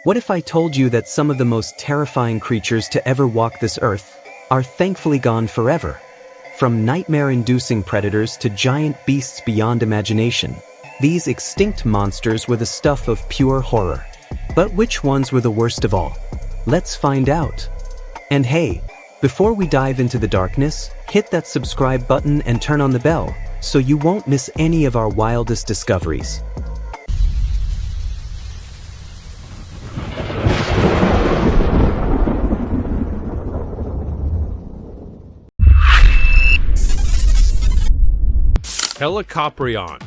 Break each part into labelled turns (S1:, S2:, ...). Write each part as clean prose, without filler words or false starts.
S1: What if I told you that some of the most terrifying creatures to ever walk this earth are thankfully gone forever? From nightmare-inducing predators to giant beasts beyond imagination, these extinct monsters were the stuff of pure horror. But which ones were the worst of all? Let's find out. And hey, before we dive into the darkness, hit that subscribe button and turn on the bell so you won't miss any of our wildest discoveries.
S2: Helicoprion.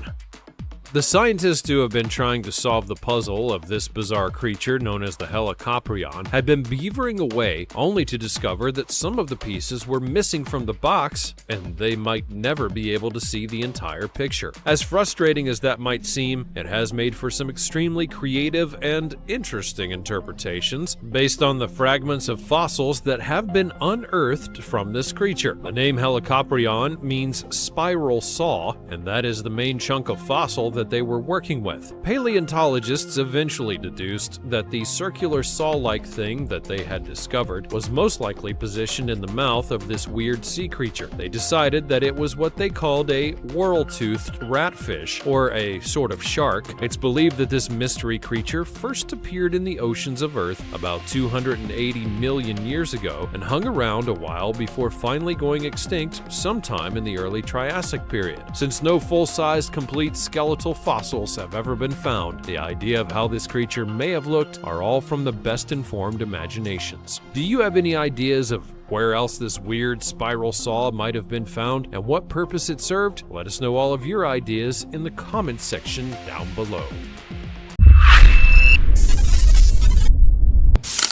S2: The scientists who have been trying to solve the puzzle of this bizarre creature known as the Helicoprion had been beavering away only to discover that some of the pieces were missing from the box and they might never be able to see the entire picture. As frustrating as that might seem, it has made for some extremely creative and interesting interpretations based on the fragments of fossils that have been unearthed from this creature. The name Helicoprion means spiral saw, and that is the main chunk of fossil that they were working with. Paleontologists eventually deduced that the circular saw-like thing that they had discovered was most likely positioned in the mouth of this weird sea creature. They decided that it was what they called a whorl-toothed ratfish, or a sort of shark. It's believed that this mystery creature first appeared in the oceans of Earth about 280 million years ago and hung around a while before finally going extinct sometime in the early Triassic period. Since no full-sized, complete skeletal fossils have ever been found, the idea of how this creature may have looked are all from the best informed imaginations. Do you have any ideas of where else this weird spiral saw might have been found and what purpose it served? Let us know all of your ideas in the comments section down below.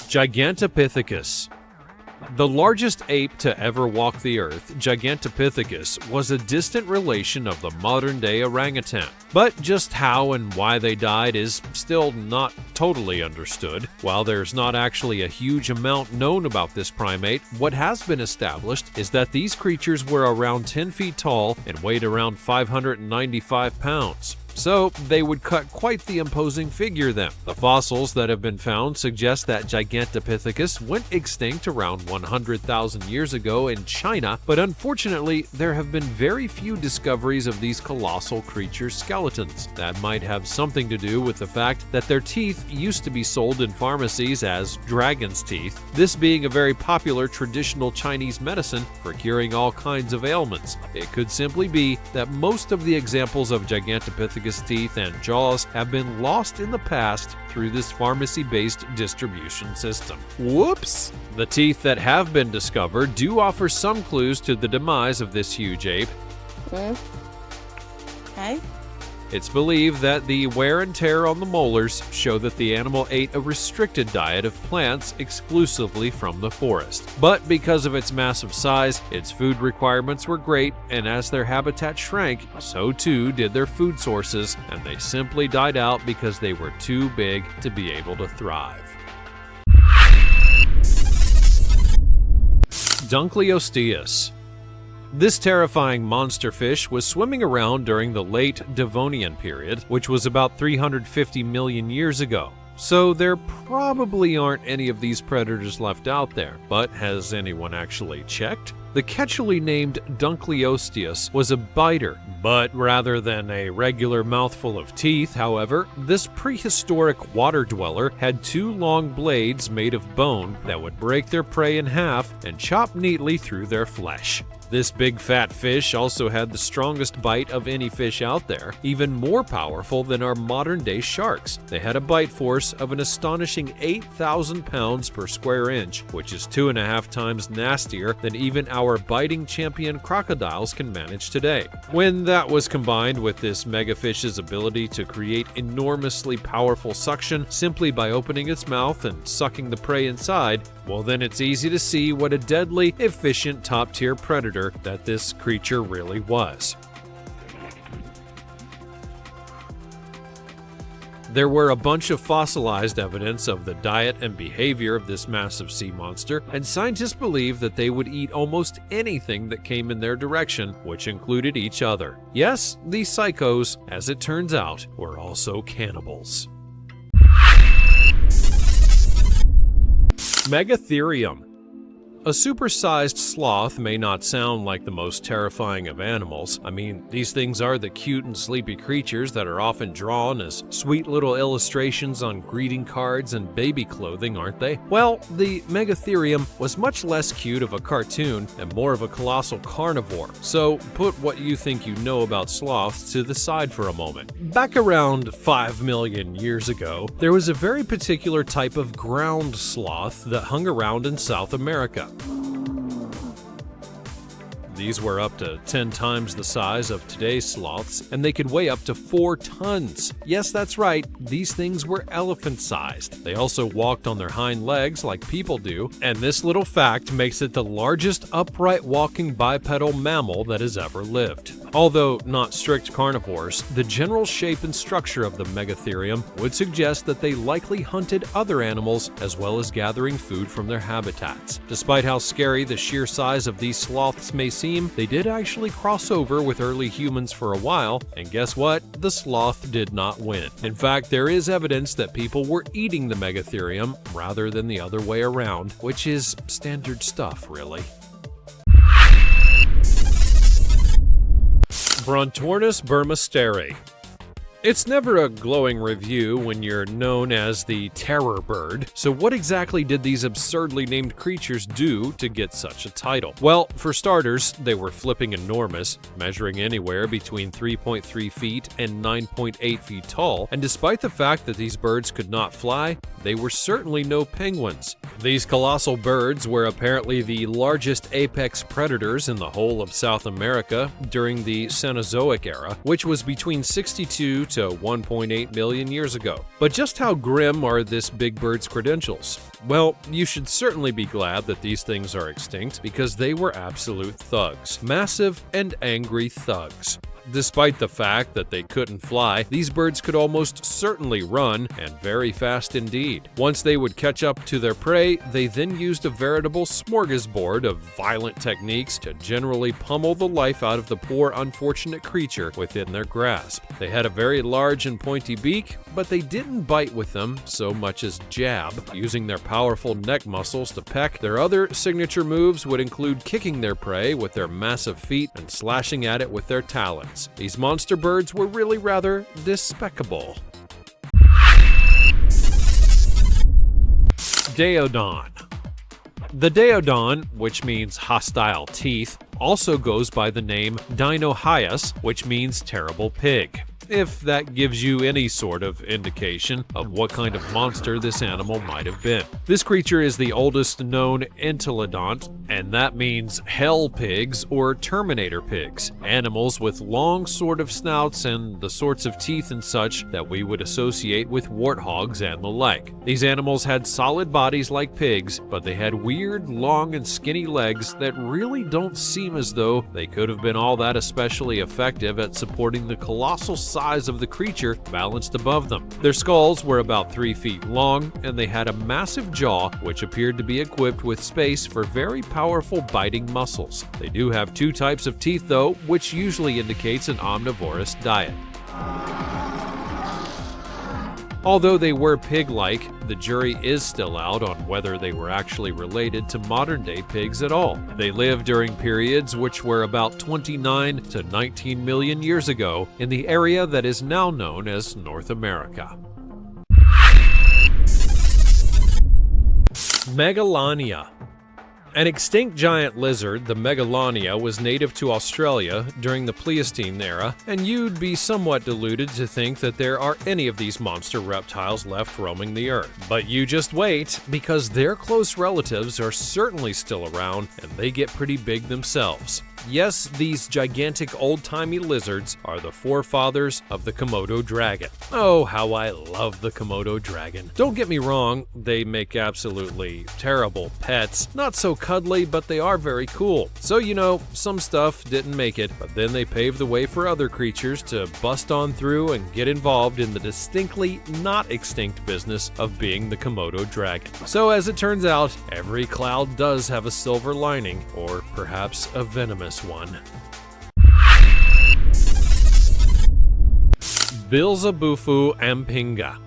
S2: Gigantopithecus. The largest ape to ever walk the earth, Gigantopithecus, was a distant relation of the modern-day orangutan. But just how and why they died is still not totally understood. While there's not actually a huge amount known about this primate, what has been established is that these creatures were around 10 feet tall and weighed around 595 pounds. So they would cut quite the imposing figure then. The fossils that have been found suggest that Gigantopithecus went extinct around 100,000 years ago in China, but unfortunately there have been very few discoveries of these colossal creature skeletons. That might have something to do with the fact that their teeth used to be sold in pharmacies as dragon's teeth, this being a very popular traditional Chinese medicine for curing all kinds of ailments. It could simply be that most of the examples of Gigantopithecus teeth and jaws have been lost in the past through this pharmacy-based distribution system. Whoops! The teeth that have been discovered do offer some clues to the demise of this huge ape.
S3: Okay.
S2: It's believed that the wear and tear on the molars show that the animal ate a restricted diet of plants exclusively from the forest. But because of its massive size, its food requirements were great, and as their habitat shrank, so too did their food sources, and they simply died out because they were too big to be able to thrive. Dunkleosteus. This terrifying monster fish was swimming around during the late Devonian period, which was about 350 million years ago. So there probably aren't any of these predators left out there, but has anyone actually checked? The catchily named Dunkleosteus was a biter, but rather than a regular mouthful of teeth, however, this prehistoric water dweller had two long blades made of bone that would break their prey in half and chop neatly through their flesh. This big fat fish also had the strongest bite of any fish out there, even more powerful than our modern day sharks. They had a bite force of an astonishing 8,000 pounds per square inch, which is 2.5 times nastier than even our biting champion crocodiles can manage today. When that was combined with this megafish's ability to create enormously powerful suction simply by opening its mouth and sucking the prey inside, well then it's easy to see what a deadly, efficient top-tier predator that this creature really was. There were a bunch of fossilized evidence of the diet and behavior of this massive sea monster, and scientists believe that they would eat almost anything that came in their direction, which included each other. Yes, these psychos, as it turns out, were also cannibals. Megatherium. A supersized sloth may not sound like the most terrifying of animals. I mean, these things are the cute and sleepy creatures that are often drawn as sweet little illustrations on greeting cards and baby clothing, aren't they? Well, the Megatherium was much less cute of a cartoon and more of a colossal carnivore. So put what you think you know about sloths to the side for a moment. Back around 5 million years ago, there was a very particular type of ground sloth that hung around in South America. These were up to 10 times the size of today's sloths, and they could weigh up to 4 tons. Yes, that's right, these things were elephant-sized. They also walked on their hind legs like people do, and this little fact makes it the largest upright walking bipedal mammal that has ever lived. Although not strict carnivores, the general shape and structure of the Megatherium would suggest that they likely hunted other animals as well as gathering food from their habitats. Despite how scary the sheer size of these sloths may seem, they did actually cross over with early humans for a while, and guess what? The sloth did not win. In fact, there is evidence that people were eating the Megatherium rather than the other way around, which is standard stuff, really. Brontornis burmisteri. It's never a glowing review when you're known as the terror bird, so what exactly did these absurdly named creatures do to get such a title? Well, for starters, they were flipping enormous, measuring anywhere between 3.3 feet and 9.8 feet tall, and despite the fact that these birds could not fly, they were certainly no penguins. These colossal birds were apparently the largest apex predators in the whole of South America during the Cenozoic era, which was between 62 to 1.8 million years ago. But just how grim are this big bird's credentials? Well, you should certainly be glad that these things are extinct because they were absolute thugs. Massive and angry thugs. Despite the fact that they couldn't fly, these birds could almost certainly run, and very fast indeed. Once they would catch up to their prey, they then used a veritable smorgasbord of violent techniques to generally pummel the life out of the poor unfortunate creature within their grasp. They had a very large and pointy beak, but they didn't bite with them so much as jab, using their powerful neck muscles to peck. Their other signature moves would include kicking their prey with their massive feet and slashing at it with their talons. These monster birds were really rather despicable. Daeodon. The daeodon, which means hostile teeth, also goes by the name Dinohyus, which means terrible pig, if that gives you any sort of indication of what kind of monster this animal might have been. This creature is the oldest known entelodont, and that means hell pigs or terminator pigs, animals with long sort of snouts and the sorts of teeth and such that we would associate with warthogs and the like. These animals had solid bodies like pigs, but they had weird, long and skinny legs that really don't seem as though they could have been all that especially effective at supporting the colossal size of the creature balanced above them. Their skulls were about 3 feet long, and they had a massive jaw which appeared to be equipped with space for very powerful biting muscles. They do have 2 types of teeth though, which usually indicates an omnivorous diet. Although they were pig-like, the jury is still out on whether they were actually related to modern-day pigs at all. They lived during periods which were about 29 to 19 million years ago in the area that is now known as North America. Megalania. An extinct giant lizard, the Megalania, was native to Australia during the Pleistocene era, and you'd be somewhat deluded to think that there are any of these monster reptiles left roaming the earth. But you just wait, because their close relatives are certainly still around, and they get pretty big themselves. Yes, these gigantic old-timey lizards are the forefathers of the Komodo dragon. Oh, how I love the Komodo dragon. Don't get me wrong, they make absolutely terrible pets. Not so cuddly, but they are very cool. So, you know, some stuff didn't make it, but then they paved the way for other creatures to bust on through and get involved in the distinctly not extinct business of being the Komodo dragon. So, as it turns out, every cloud does have a silver lining, or perhaps a venomous one. Bilzabufu ampinga.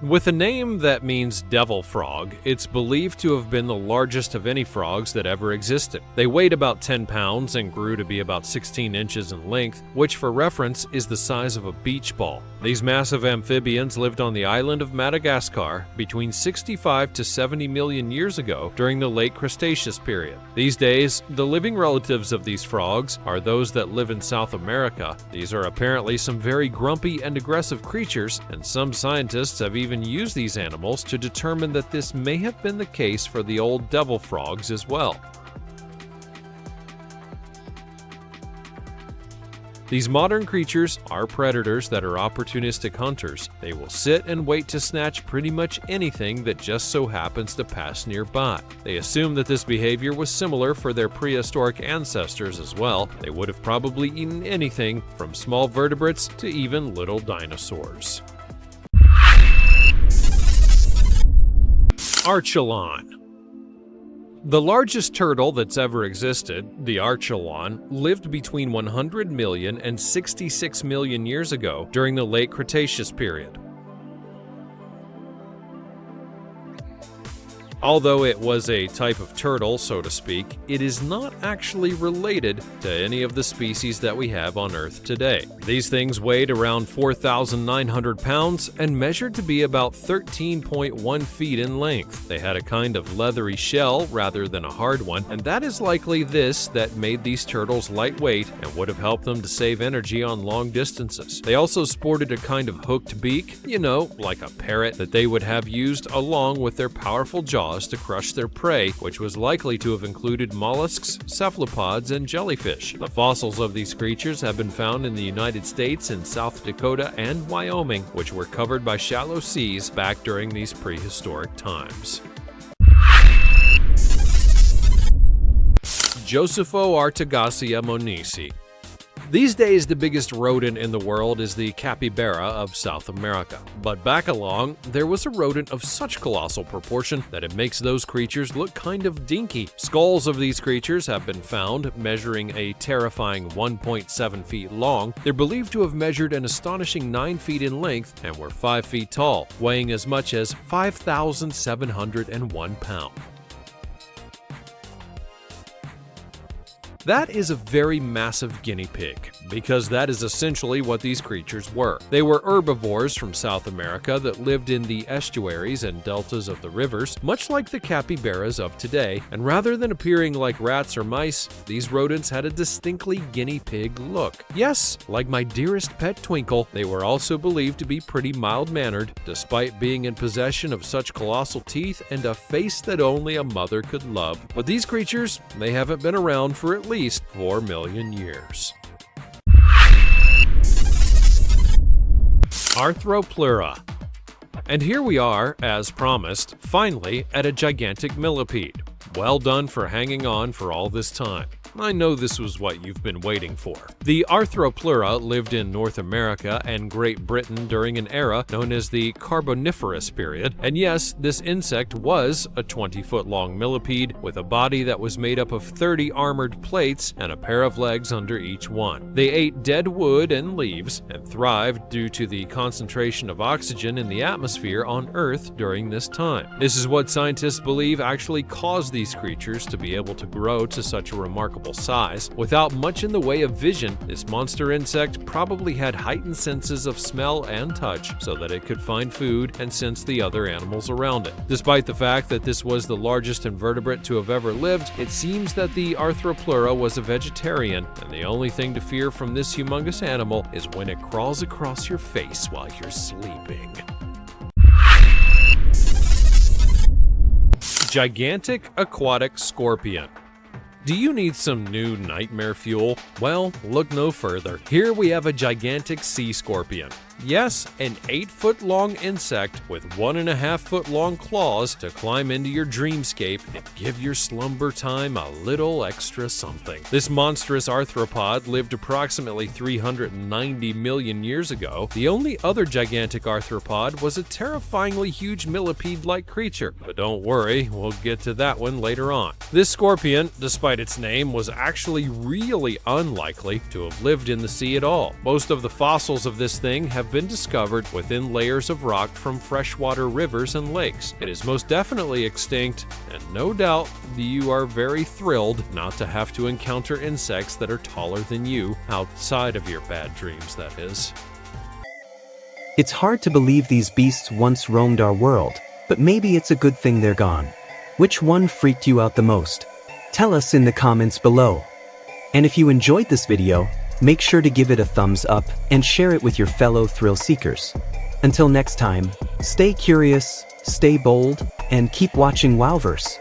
S2: With a name that means devil frog, it's believed to have been the largest of any frogs that ever existed. They weighed about 10 pounds and grew to be about 16 inches in length, which for reference is the size of a beach ball. These massive amphibians lived on the island of Madagascar between 65 to 70 million years ago during the late Cretaceous period. These days, the living relatives of these frogs are those that live in South America. These are apparently some very grumpy and aggressive creatures, and some scientists have even used these animals to determine that this may have been the case for the old devil frogs as well. These modern creatures are predators that are opportunistic hunters. They will sit and wait to snatch pretty much anything that just so happens to pass nearby. They assume that this behavior was similar for their prehistoric ancestors as well. They would have probably eaten anything from small vertebrates to even little dinosaurs. Archelon. The largest turtle that's ever existed, the Archelon, lived between 100 million and 66 million years ago during the late Cretaceous period. Although it was a type of turtle, so to speak, it is not actually related to any of the species that we have on Earth today. These things weighed around 4,900 pounds and measured to be about 13.1 feet in length. They had a kind of leathery shell rather than a hard one, and that is likely this that made these turtles lightweight and would have helped them to save energy on long distances. They also sported a kind of hooked beak, like a parrot, that they would have used along with their powerful jaws to crush their prey, which was likely to have included mollusks, cephalopods, and jellyfish. The fossils of these creatures have been found in the United States in South Dakota and Wyoming, which were covered by shallow seas back during these prehistoric times. Josephoartigacia monisi. These days, the biggest rodent in the world is the capybara of South America. But back along, there was a rodent of such colossal proportion that it makes those creatures look kind of dinky. Skulls of these creatures have been found, measuring a terrifying 1.7 feet long. They're believed to have measured an astonishing 9 feet in length and were 5 feet tall, weighing as much as 5,701 pounds. That is a very massive guinea pig, because that is essentially what these creatures were. They were herbivores from South America that lived in the estuaries and deltas of the rivers, much like the capybaras of today, and rather than appearing like rats or mice, these rodents had a distinctly guinea pig look. Yes, like my dearest pet Twinkle, they were also believed to be pretty mild-mannered, despite being in possession of such colossal teeth and a face that only a mother could love. But these creatures, they haven't been around for at least 4 million years. Arthropleura. And here we are, as promised, finally at a gigantic millipede. Well done for hanging on for all this time. I know this was what you've been waiting for. The Arthropleura lived in North America and Great Britain during an era known as the Carboniferous period, and yes, this insect was a 20-foot-long millipede with a body that was made up of 30 armored plates and a pair of legs under each one. They ate dead wood and leaves and thrived due to the concentration of oxygen in the atmosphere on Earth during this time. This is what scientists believe actually caused these creatures to be able to grow to such a remarkable size. Without much in the way of vision, this monster insect probably had heightened senses of smell and touch so that it could find food and sense the other animals around it. Despite the fact that this was the largest invertebrate to have ever lived, it seems that the Arthropleura was a vegetarian, and the only thing to fear from this humongous animal is when it crawls across your face while you're sleeping. Gigantic aquatic scorpion. Do you need some new nightmare fuel? Well, look no further. Here we have a gigantic sea scorpion. Yes, an 8-foot-long insect with 1.5-foot-long claws to climb into your dreamscape and give your slumber time a little extra something. This monstrous arthropod lived approximately 390 million years ago. The only other gigantic arthropod was a terrifyingly huge millipede-like creature, but don't worry, we'll get to that one later on. This scorpion, despite its name, was actually really unlikely to have lived in the sea at all. Most of the fossils of this thing have have been discovered within layers of rock from freshwater rivers and lakes. It is most definitely extinct, and no doubt you are very thrilled not to have to encounter insects that are taller than you, outside of your bad dreams, that is.
S1: It's hard to believe these beasts once roamed our world, but maybe it's a good thing they're gone. Which one freaked you out the most? Tell us in the comments below. And if you enjoyed this video, make sure to give it a thumbs up and share it with your fellow thrill seekers. Until next time, stay curious, stay bold, and keep watching Wowverse.